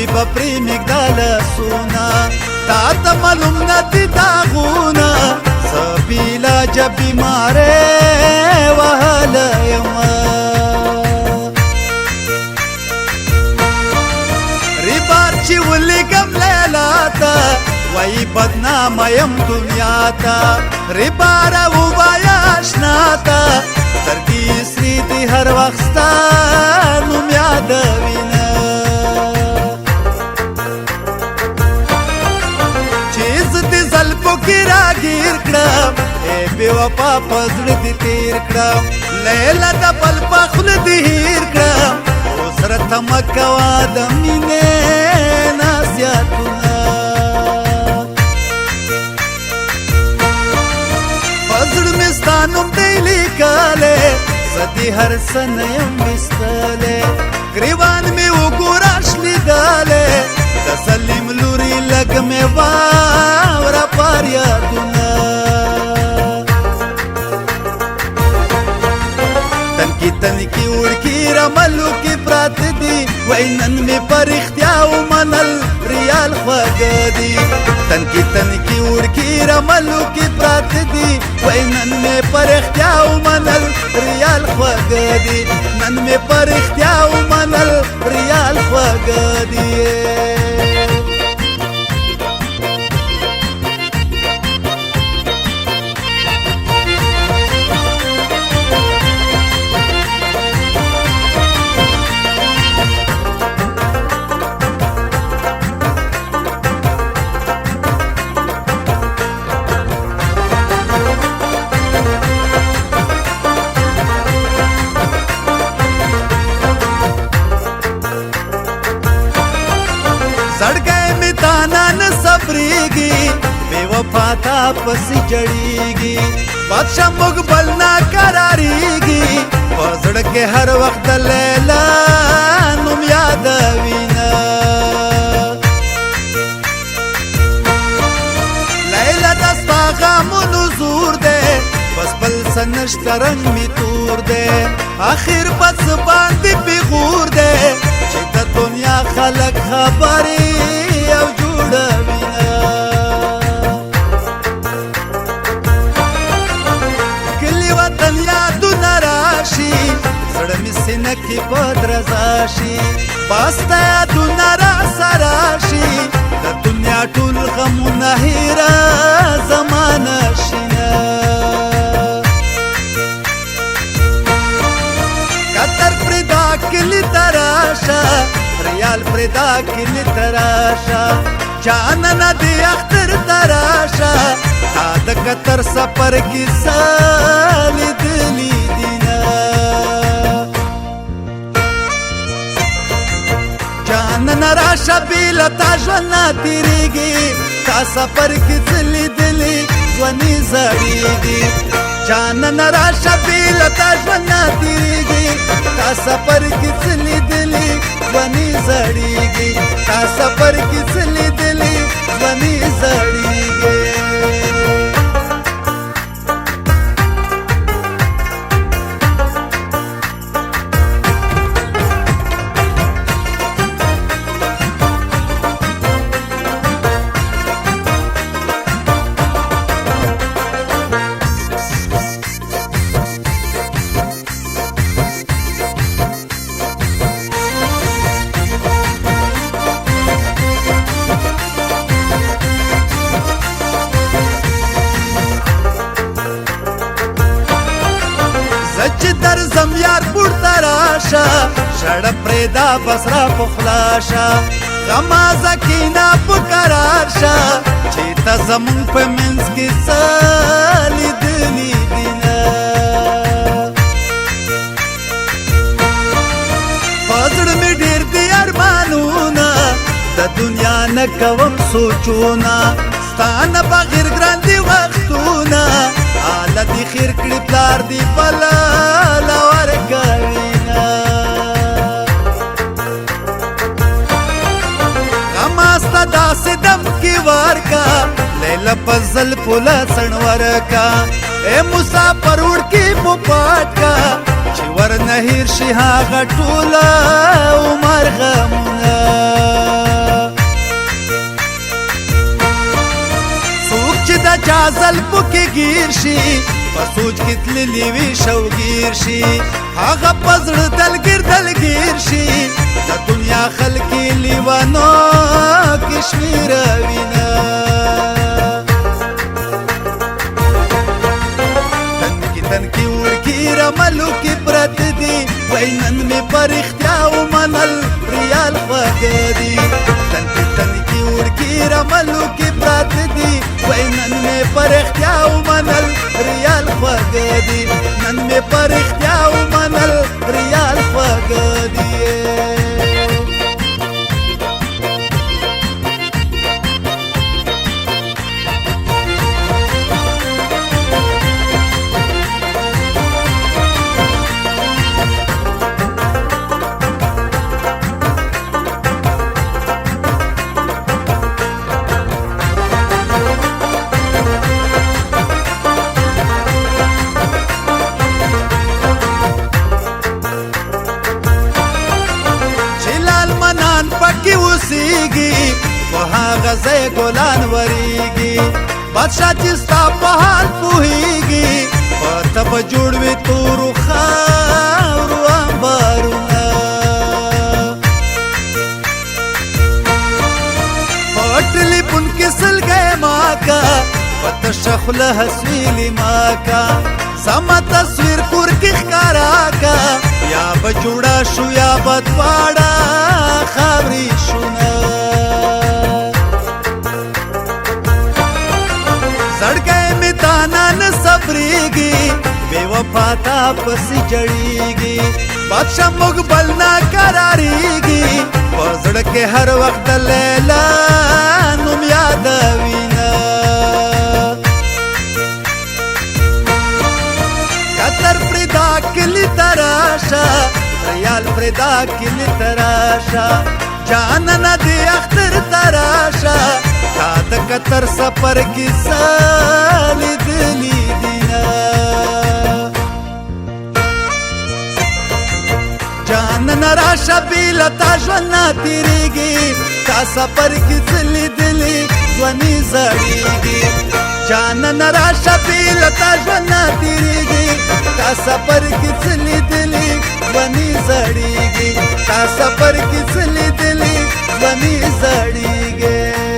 وای بپری مگدال سونا تا ته معلوم ندی داغونا سبیلا جب بیماره وهله یما ریبار چې ولګم لیلا تا وای بدنام یم دنیا تا ریبار ووایا آشنا تا سترګې سری دي هر وخت ستا نوم یادوینه راگیر کړم اے بے وفا پزړ دې تیر کړم لیلا د بل په خوله دې هیر کړم اوس راته مه کوه د مینې نصیحتونه په زړه مې ستا نوم دی لیکلی زه دې هر څه نه یم ویستلی ګریوان مې وګوره شلیدلی د سلیم لوري لږ مې واوره پر یادونه تنکي وړکي رملو کې پراته دي وای نن مې په رښتیا ومنل ریال خوږه دي تنکي وړکي رملو کې پراته دي وای نن مې په رښتیا ومنل ریال خوږه دي نن مې په رښتیا ومنل ریال خوږه دي زړګی مې دانا نه صبرېږي بې وفا تا پسې جړېږي بادشاه موږ بل نه قرارېږي په زړه کې هر وخت د لیلا نوم یادوینه لیلا دا ستا غمونو زور دی بس بل څه نشته رنګ مې تور دی اخر بس باندې پیغور دی چې د دنیا خلک خبرې او جوړوینه کلي وطن یادونه راشي زړه مې سینه کې په درزا شي باسته یادونه راسره شي د دنیا ټول غمونه هیره زمانه شینه قطر پردا کلی تراشا ریال پردا کلی تراشا جاننا دی اختر تراشا تا د قطر سفر کی سالی دلی دینا جاننا راشا بیلا تا ژوندنا تیریږي تا سفر کی سلی دلی ونی زړیږي جاننا راشا بیلا تا ژوندنا تیریږي تا سفر کی سلی دلی ونی زړیږي تا سفر کی سلی دلی ونی زړیږي درځم یار پورته راشه شړه پرېدا بس را پخلاشه غما زکینا په قرار شه چې ته زمونږ په منځ کې څه لیدلي دینه په زړه مې ډېر دي ارمانونه د دنیا نه کوم سوچونه ستا نه بغیر ګران دي وختونه حاله دې خیر کړي پلار دې بله ورکوینه غما ستا داسې دم کې ورکا لیلا په زلفو لسن ورکا اے مسافر وړکي مو پاټ کا چې ور نه هیر شي هغه ټوله عمر غمونه چا زلفو کې گیر شي په سوچ کې تللی وي شوګیر شي هغه په زړه دلګیر شي د دنیا خلکې لیوانو کشمیر وینا تنکی ورکی رملو کی پرت دی وینن می پر اختیاو منل ریال خواه دی تنکی ورکی رملو کی پرت دی وینن می پر اختیاو منل ریال خواه دی نن می پر اختیاو منل ریال خواه دی پکی اوسیږي په هغه ځای ګلان وریږي بادشاه چې ستا په حال پوهیږي په ته به جوړ وي تورو خاورو انبارونه په ټلیفون کې سلګی ماکه په تشه خوله هسویلې ماکه زما تصویر کور کې ښکاره که یا به جوړه شو یا به دواړه خاورې شونه زړګی مې تانا نه صبرېږي بې وفا تا پسې جړېږي بادشاه موږ بل نه قرارېږي په زړه کې هر وخت د لیلا نوم یادوینه قطر پرېدا کلي ته راشه ریال پرېدا کلي ته راشه جانانه دې اختر ته راشه تا د قطر سفر کې څه لیدلي دینه جانانه راشه بې له تا ژوند نه تېرېږي تا سفر کې څه لیدلي ځواني زړېږي جانانه راشه بې له تا ژوند نه تېرېږي تا سفر کې څه لیدلي ځواني زړېږي تا سفر کې څه لیدلي ځواني زړېږي